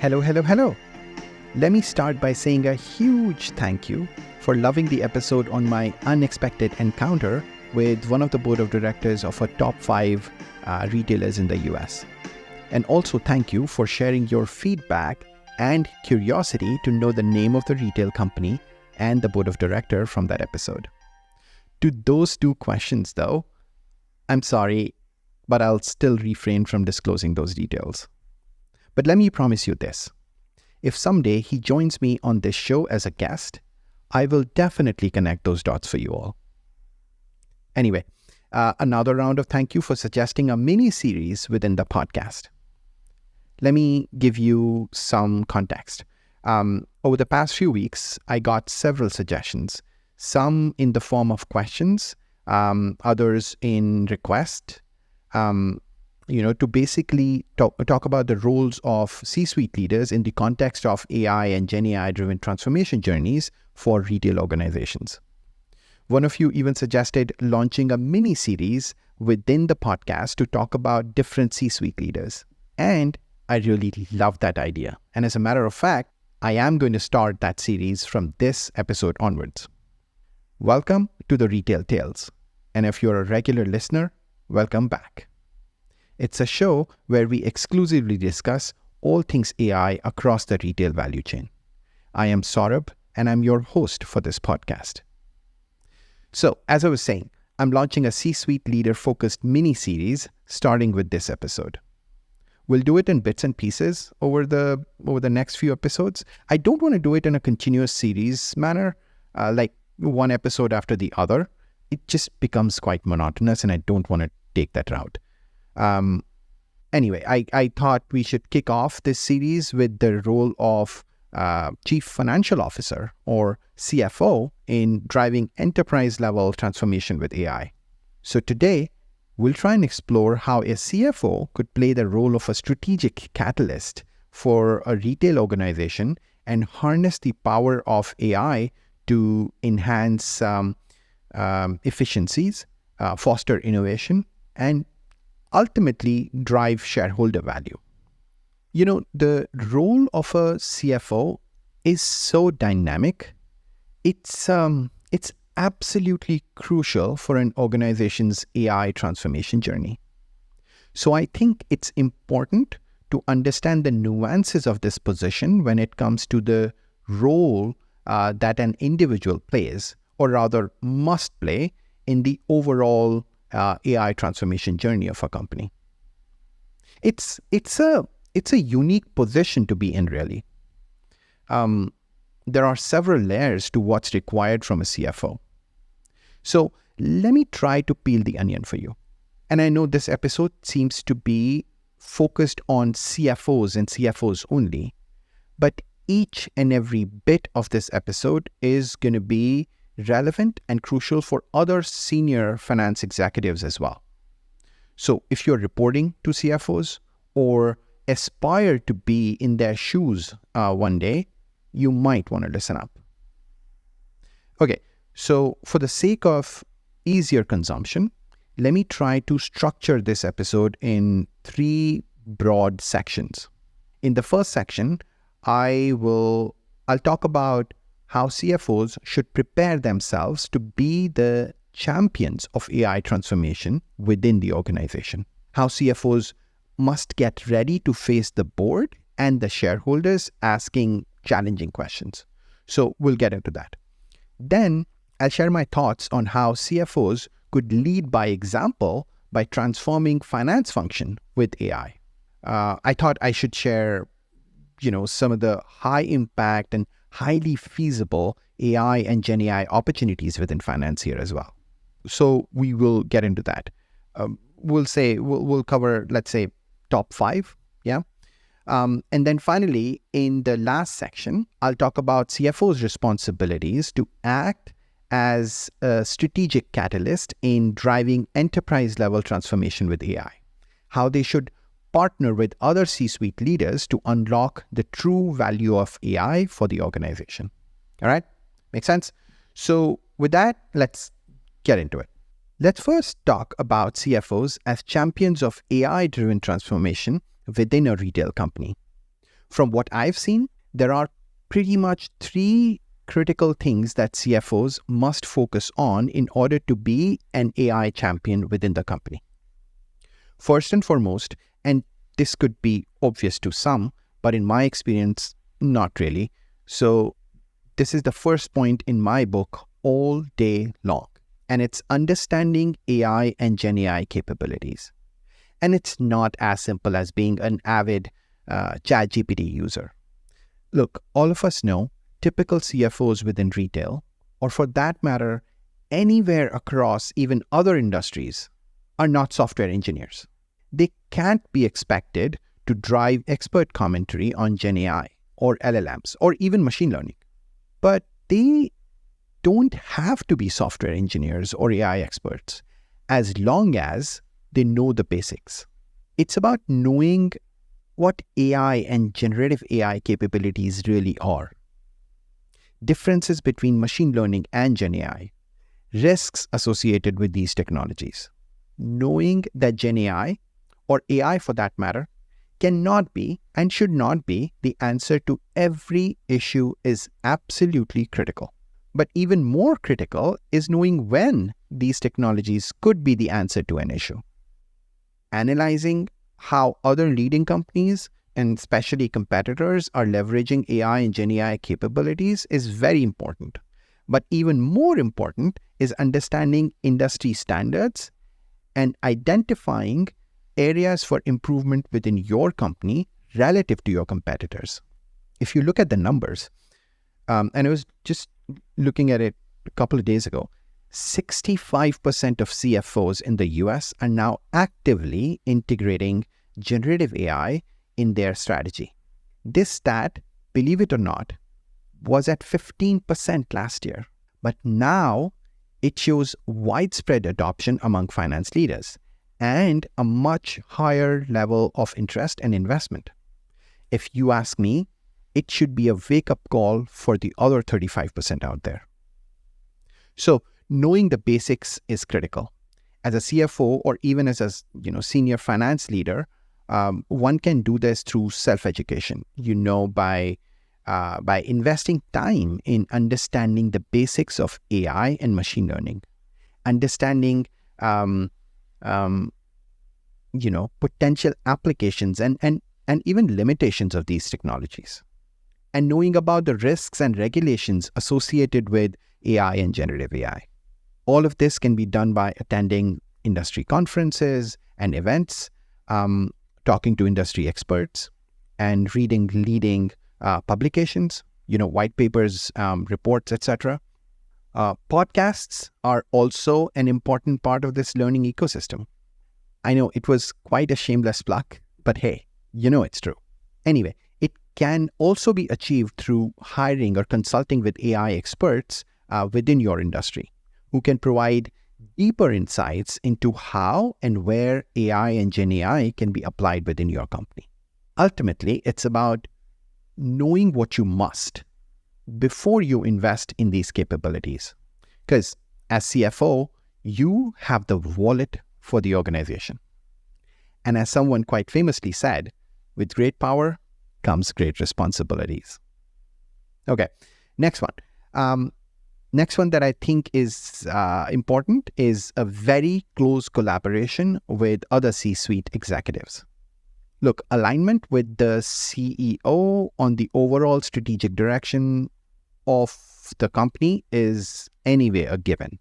Hello, hello, hello. Let me start by saying a huge thank you for loving the episode on my unexpected encounter with one of the board of directors of a top 5 retailers in the US. And also thank you for sharing your feedback and curiosity to know the name of the retail company and the board of director from that episode. To those 2 questions though, I'm sorry, but I'll still refrain from disclosing those details. But let me promise you this. If someday he joins me on this show as a guest, I will definitely connect those dots for you all. Anyway, another round of thank you for suggesting a mini-series within the podcast. Let me give you some context. Over the past few weeks, I got several suggestions, some in the form of questions, others in request, to basically talk about the roles of C-suite leaders in the context of AI and GenAI driven transformation journeys for retail organizations. One of you even suggested launching a mini-series within the podcast to talk about different C-suite leaders. And I really love that idea. And as a matter of fact, I am going to start that series from this episode onwards. Welcome to the Retail Tales. And if you're a regular listener, welcome back. It's a show where we exclusively discuss all things AI across the retail value chain. I am Saurabh, and I'm your host for this podcast. So, as I was saying, I'm launching a C-suite leader-focused mini-series starting with this episode. We'll do it in bits and pieces over the next few episodes. I don't want to do it in a continuous series manner, like one episode after the other. It just becomes quite monotonous, and I don't want to take that route. Anyway, I thought we should kick off this series with the role of Chief Financial Officer or CFO in driving enterprise-level transformation with AI. So today, we'll try and explore how a CFO could play the role of a strategic catalyst for a retail organization and harness the power of AI to enhance efficiencies, foster innovation, and ultimately drive shareholder value. The role of a CFO is so dynamic. It's absolutely crucial for an organization's AI transformation journey. So I think it's important to understand the nuances of this position when it comes to the role that an individual plays, or rather must play, in the overall AI transformation journey of a company. It's a unique position to be in, really. There are several layers to what's required from a CFO. So let me try to peel the onion for you. And I know this episode seems to be focused on CFOs and CFOs only, but each and every bit of this episode is going to be relevant and crucial for other senior finance executives as well. So if you're reporting to CFOs or aspire to be in their shoes one day, you might want to listen up. Okay, so for the sake of easier consumption, let me try to structure this episode in 3 broad sections. In the first section, I'll talk about how CFOs should prepare themselves to be the champions of AI transformation within the organization. How CFOs must get ready to face the board and the shareholders asking challenging questions. So we'll get into that. Then I'll share my thoughts on how CFOs could lead by example by transforming finance function with AI. I thought I should share, some of the high impact and highly feasible AI and GenAI opportunities within finance here as well. So we will get into that. We'll cover, let's say, top 5, yeah? And then finally, in the last section, I'll talk about CFO's responsibilities to act as a strategic catalyst in driving enterprise-level transformation with AI, how they should partner with other C-suite leaders to unlock the true value of AI for the organization. All right? Make sense? So with that, let's get into it. Let's first talk about CFOs as champions of AI-driven transformation within a retail company. From what I've seen, there are pretty much three critical things that CFOs must focus on in order to be an AI champion within the company. First and foremost, and this could be obvious to some, but in my experience, not really. So this is the first point in my book all day long, and it's understanding AI and GenAI capabilities. And it's not as simple as being an avid ChatGPT user. Look, all of us know typical CFOs within retail, or for that matter, anywhere across even other industries, are not software engineers. They can't be expected to drive expert commentary on GenAI or LLMs or even machine learning. But they don't have to be software engineers or AI experts as long as they know the basics. It's about knowing what AI and generative AI capabilities really are, differences between machine learning and GenAI, risks associated with these technologies, knowing that GenAI, or AI for that matter, cannot be and should not be the answer to every issue is absolutely critical. But even more critical is knowing when these technologies could be the answer to an issue. Analyzing how other leading companies and especially competitors are leveraging AI and GenAI capabilities is very important. But even more important is understanding industry standards and identifying areas for improvement within your company relative to your competitors. If you look at the numbers, and I was just looking at it a couple of days ago, 65% of CFOs in the US are now actively integrating generative AI in their strategy. This stat, believe it or not, was at 15% last year, but now it shows widespread adoption among finance leaders and a much higher level of interest and investment. If you ask me, it should be a wake-up call for the other 35% out there. So knowing the basics is critical. As a CFO or even as a senior finance leader, one can do this through self-education, by investing time in understanding the basics of AI and machine learning, understanding potential applications and even limitations of these technologies, and knowing about the risks and regulations associated with AI and generative AI. All of this can be done by attending industry conferences and events, talking to industry experts, and reading leading publications, white papers, reports, etc. Podcasts are also an important part of this learning ecosystem. I know it was quite a shameless plug, but hey, it's true. Anyway, it can also be achieved through hiring or consulting with AI experts within your industry who can provide deeper insights into how and where AI and GenAI can be applied within your company. Ultimately, it's about knowing what you must before you invest in these capabilities. Because as CFO, you have the wallet for the organization. And as someone quite famously said, with great power comes great responsibilities. Okay, next one. Next one that I think is important is a very close collaboration with other C-suite executives. Look, alignment with the CEO on the overall strategic direction of the company is anyway a given.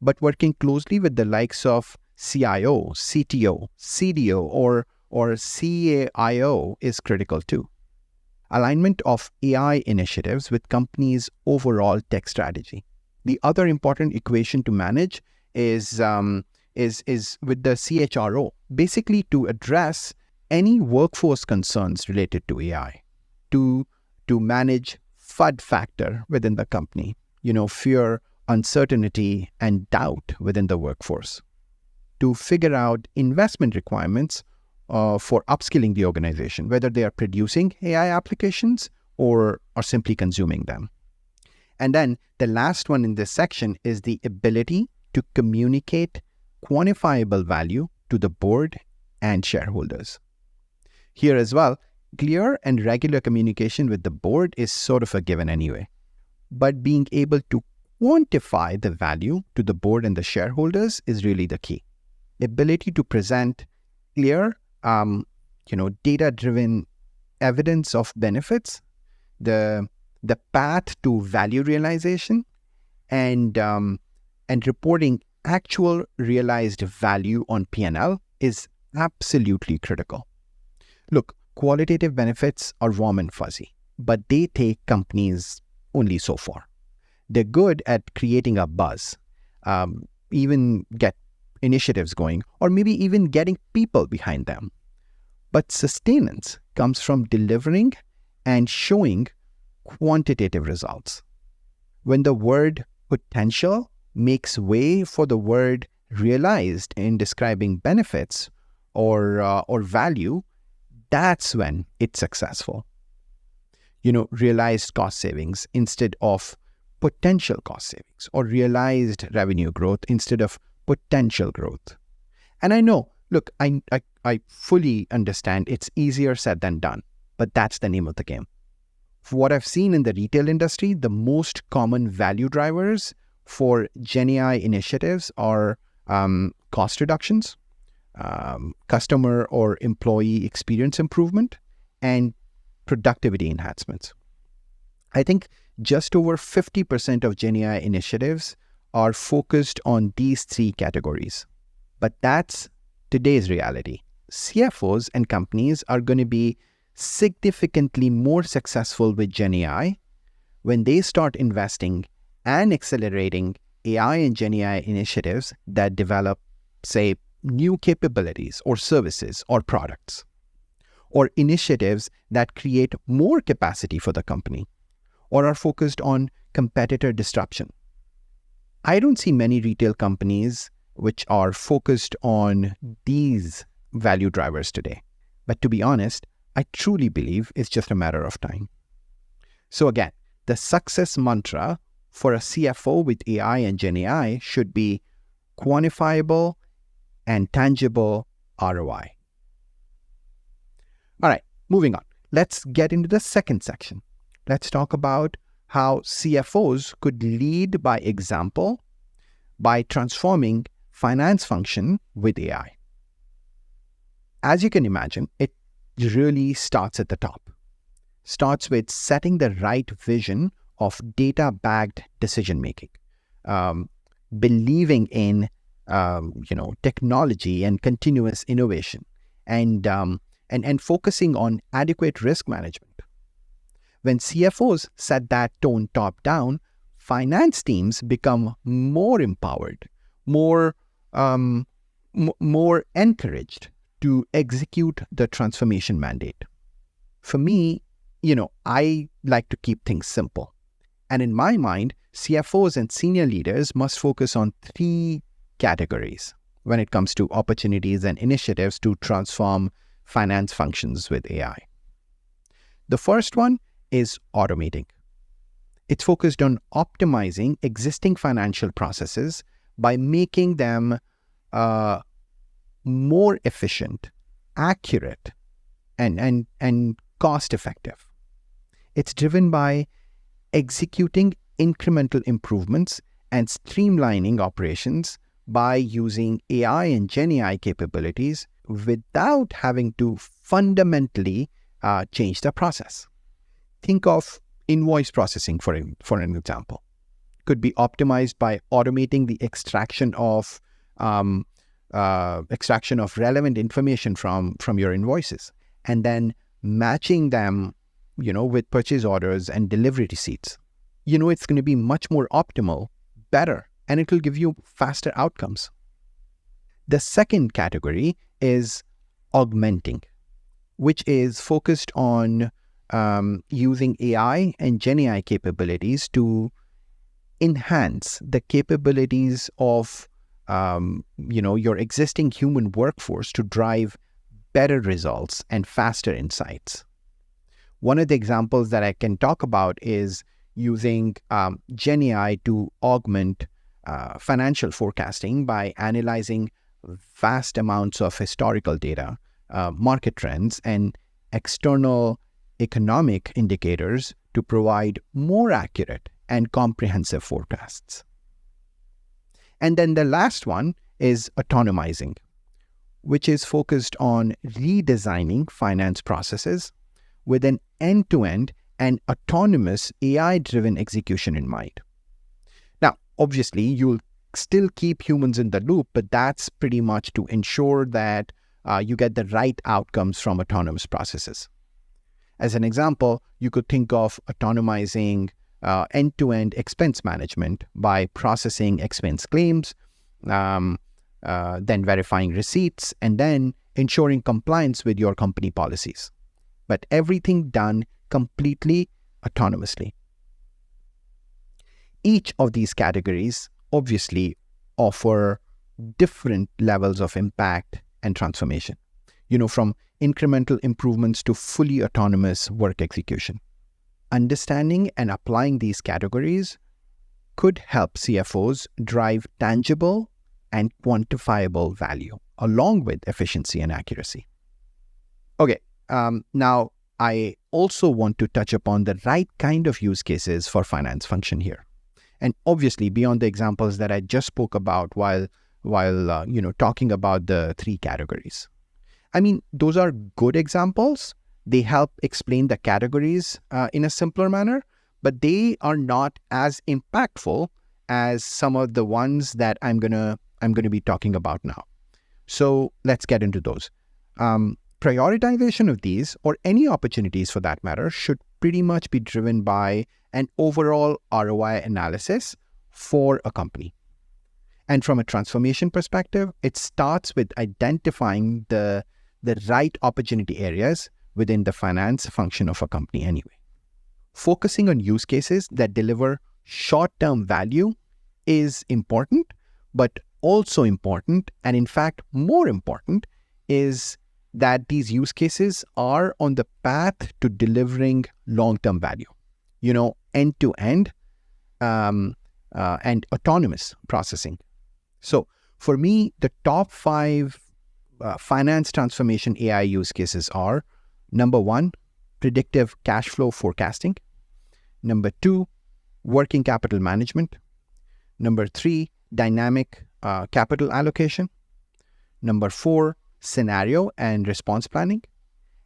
But working closely with the likes of CIO, CTO, CDO, or CAIO is critical too. Alignment of AI initiatives with companies' overall tech strategy. The other important equation to manage is with the CHRO, basically to address any workforce concerns related to AI, to manage FUD factor within the company, fear, uncertainty, and doubt within the workforce, to figure out investment requirements for upskilling the organization, whether they are producing AI applications or are simply consuming them. And then the last one in this section is the ability to communicate quantifiable value to the board and shareholders. Here as well, Clear and regular communication with the board is sort of a given anyway. But being able to quantify the value to the board and the shareholders is really the key. The ability to present clear, data-driven evidence of benefits, the path to value realization, and reporting actual realized value on P&L is absolutely critical. Look, qualitative benefits are warm and fuzzy, but they take companies only so far. They're good at creating a buzz, even get initiatives going, or maybe even getting people behind them. But sustenance comes from delivering and showing quantitative results. When the word potential makes way for the word realized in describing benefits or value, that's when it's successful. Realized cost savings instead of potential cost savings, or realized revenue growth instead of potential growth. And I know, look, I fully understand it's easier said than done, but that's the name of the game. For what I've seen in the retail industry, the most common value drivers for GenAI initiatives are cost reductions, customer or employee experience improvement, and productivity enhancements. I think just over 50% of GenAI initiatives are focused on these three categories. But that's today's reality. CFOs and companies are going to be significantly more successful with GenAI when they start investing and accelerating AI and GenAI initiatives that develop, say, new capabilities or services or products, or initiatives that create more capacity for the company, or are focused on competitor disruption. I don't see many retail companies which are focused on these value drivers today. But to be honest, I truly believe it's just a matter of time. So again, the success mantra for a CFO with AI and GenAI should be quantifiable and tangible ROI. All right, moving on. Let's get into the second section. Let's talk about how CFOs could lead by example by transforming finance function with AI. As you can imagine, it really starts at the top. Starts with setting the right vision of data-backed decision-making, believing in technology and continuous innovation, and focusing on adequate risk management. When CFOs set that tone top-down, finance teams become more empowered, more encouraged to execute the transformation mandate. For me, I like to keep things simple. And in my mind, CFOs and senior leaders must focus on three categories when it comes to opportunities and initiatives to transform finance functions with AI. The first one is automating. It's focused on optimizing existing financial processes by making them more efficient, accurate, and cost-effective. It's driven by executing incremental improvements and streamlining operations by using AI and GenAI capabilities without having to fundamentally change the process. Think of invoice processing, for an example. Could be optimized by automating the extraction of relevant information from your invoices, and then matching them, with purchase orders and delivery receipts. It's going to be much more optimal, better, and it will give you faster outcomes. The second category is augmenting, which is focused on using AI and GenAI capabilities to enhance the capabilities of your existing human workforce to drive better results and faster insights. One of the examples that I can talk about is using GenAI to augment financial forecasting by analyzing vast amounts of historical data, market trends, and external economic indicators to provide more accurate and comprehensive forecasts. And then the last one is autonomizing, which is focused on redesigning finance processes with an end-to-end and autonomous AI-driven execution in mind. Now, obviously, you'll still keep humans in the loop, but that's pretty much to ensure that you get the right outcomes from autonomous processes. As an example, you could think of autonomizing end-to-end expense management by processing expense claims, then verifying receipts, and then ensuring compliance with your company policies. But everything done completely autonomously. Each of these categories obviously offer different levels of impact and transformation, from incremental improvements to fully autonomous work execution. Understanding and applying these categories could help CFOs drive tangible and quantifiable value, along with efficiency and accuracy. Okay, now I also want to touch upon the right kind of use cases for finance function here. And obviously, beyond the examples that I just spoke about while talking about the three categories. I mean, those are good examples. They help explain the categories in a simpler manner, but they are not as impactful as some of the ones that I'm gonna be talking about now. So let's get into those. Prioritization of these, or any opportunities for that matter, should pretty much be driven by an overall ROI analysis for a company. And from a transformation perspective, it starts with identifying the right opportunity areas within the finance function of a company anyway. Focusing on use cases that deliver short-term value is important, but also important, and in fact more important, is that these use cases are on the path to delivering long-term value, end-to-end and autonomous processing. So for me, the top 5 finance transformation AI use cases are: number 1, predictive cash flow forecasting; number 2, working capital management; number 3, dynamic capital allocation; number 4, scenario and response planning;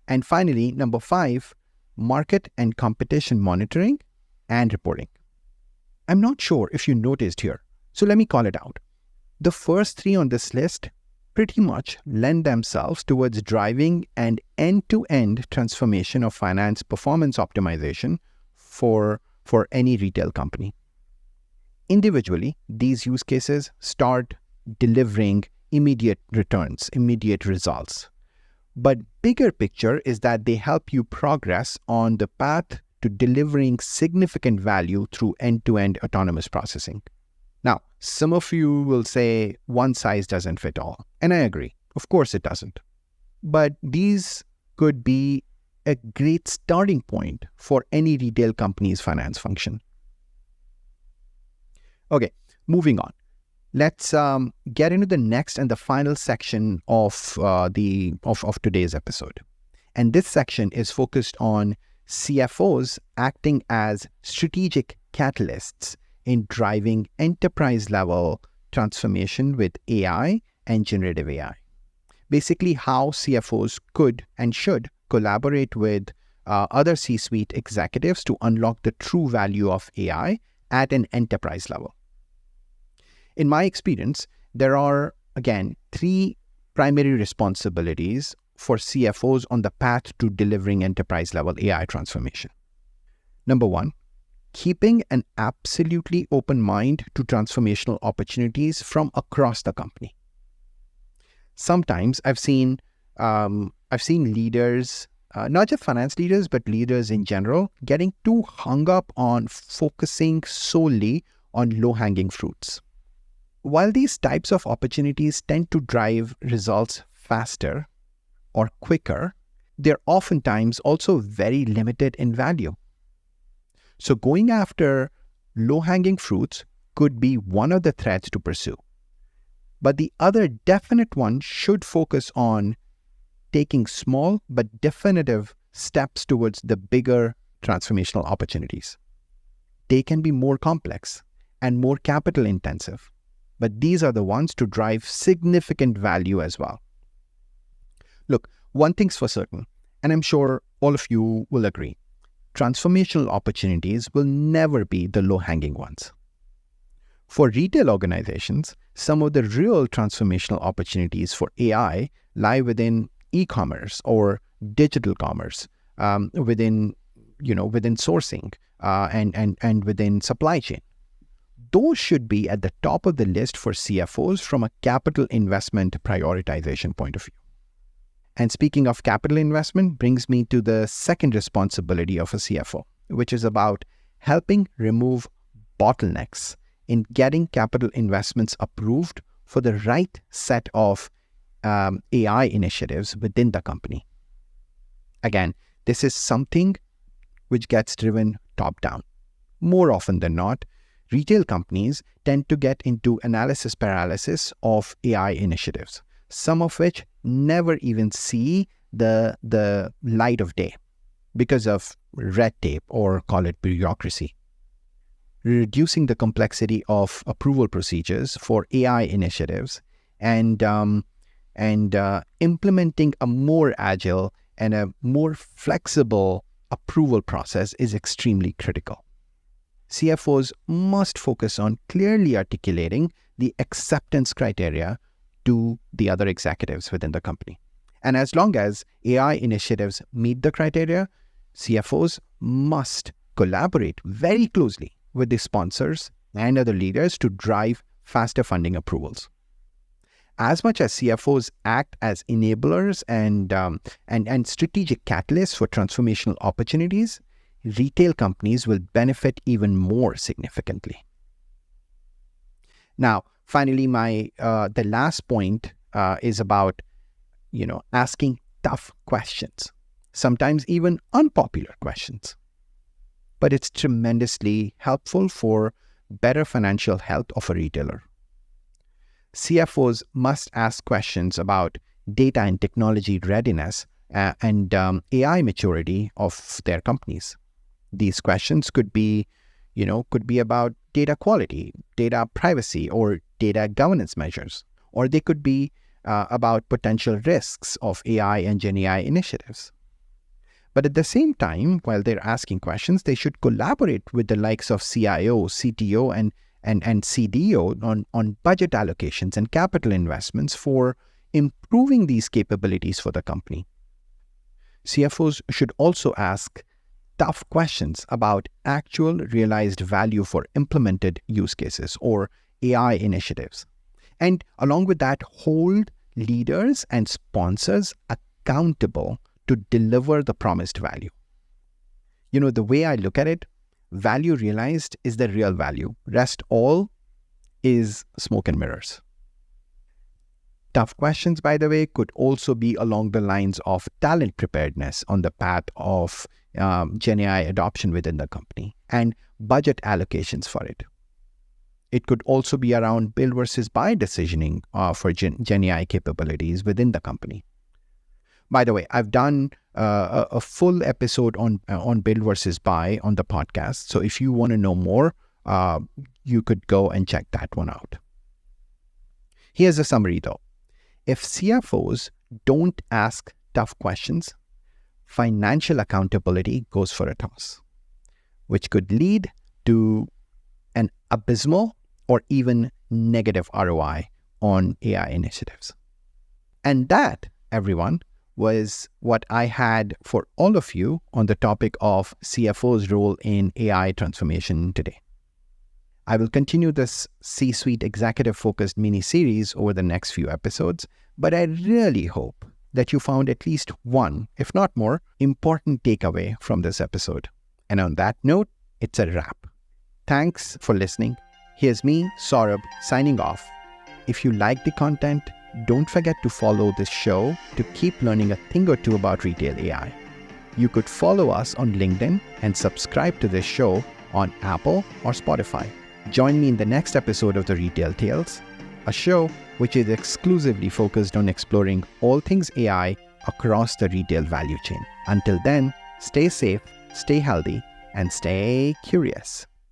and finally, number 5, market and competition monitoring and reporting. I'm not sure if you noticed here, so let me call it out. The first 3 on this list pretty much lend themselves towards driving an end-to-end transformation of finance performance optimization for any retail company. Individually, these use cases start delivering immediate returns, immediate results. But bigger picture is that they help you progress on the path to delivering significant value through end-to-end autonomous processing. Now, some of you will say one size doesn't fit all, and I agree. Of course it doesn't. But these could be a great starting point for any retail company's finance function. Okay, moving on. Let's get into the next and the final section of today's episode. And this section is focused on CFOs acting as strategic catalysts in driving enterprise-level transformation with AI and generative AI. Basically, how CFOs could and should collaborate with other C-suite executives to unlock the true value of AI at an enterprise level. In my experience, there are, again, 3 primary responsibilities for CFOs on the path to delivering enterprise-level AI transformation. Number 1, keeping an absolutely open mind to transformational opportunities from across the company. Sometimes I've seen leaders, not just finance leaders, but leaders in general, getting too hung up on focusing solely on low-hanging fruits. While these types of opportunities tend to drive results faster or quicker, they're oftentimes also very limited in value. So going after low-hanging fruits could be one of the threads to pursue. But the other definite one should focus on taking small but definitive steps towards the bigger transformational opportunities. They can be more complex and more capital intensive, but these are the ones to drive significant value as well. Look, one thing's for certain, and I'm sure all of you will agree, transformational opportunities will never be the low-hanging ones. For retail organizations, some of the real transformational opportunities for AI lie within e-commerce or digital commerce, within sourcing and within supply chain. Those should be at the top of the list for CFOs from a capital investment prioritization point of view. And speaking of capital investment brings me to the second responsibility of a CFO, which is about helping remove bottlenecks in getting capital investments approved for the right set of AI initiatives within the company. Again, this is something which gets driven top-down. More often than not, retail companies tend to get into analysis paralysis of AI initiatives, some of which never even see the light of day because of red tape, or call it bureaucracy. Reducing the complexity of approval procedures for AI initiatives and implementing a more agile and a more flexible approval process is extremely critical. CFOs must focus on clearly articulating the acceptance criteria to the other executives within the company. And as long as AI initiatives meet the criteria, CFOs must collaborate very closely with the sponsors and other leaders to drive faster funding approvals. As much as CFOs act as enablers and strategic catalysts for transformational opportunities, retail companies will benefit even more significantly. Now, finally, the last point is about asking tough questions, sometimes even unpopular questions. But it's tremendously helpful for better financial health of a retailer. CFOs must ask questions about data and technology readiness and AI maturity of their companies. These questions could be about data quality, data privacy, or data governance measures, or they could be about potential risks of AI and GenAI initiatives. But at the same time, while they're asking questions, they should collaborate with the likes of CIO, CTO, and CDO on budget allocations and capital investments for improving these capabilities for the company. CFOs should also ask tough questions about actual realized value for implemented use cases or AI initiatives. And along with that, hold leaders and sponsors accountable to deliver the promised value. The way I look at it, value realized is the real value. Rest all is smoke and mirrors. Tough questions, by the way, could also be along the lines of talent preparedness on the path of GenAI adoption within the company and budget allocations for it. It could also be around build versus buy decisioning for GenAI capabilities within the company. By the way, I've done a full episode on build versus buy on the podcast. So if you want to know more, you could go and check that one out. Here's a summary though. If CFOs don't ask tough questions, financial accountability goes for a toss, which could lead to an abysmal or even negative ROI on AI initiatives. And that, everyone, was what I had for all of you on the topic of CFO's role in AI transformation today. I will continue this C-suite executive-focused mini-series over the next few episodes, but I really hope that you found at least one, if not more, important takeaway from this episode. And on that note, it's a wrap. Thanks for listening. Here's me, Saurabh, signing off. If you like the content, don't forget to follow this show to keep learning a thing or two about retail AI. You could follow us on LinkedIn and subscribe to this show on Apple or Spotify. Join me in the next episode of The Retail Tales, a show which is exclusively focused on exploring all things AI across the retail value chain. Until then, stay safe, stay healthy, and stay curious.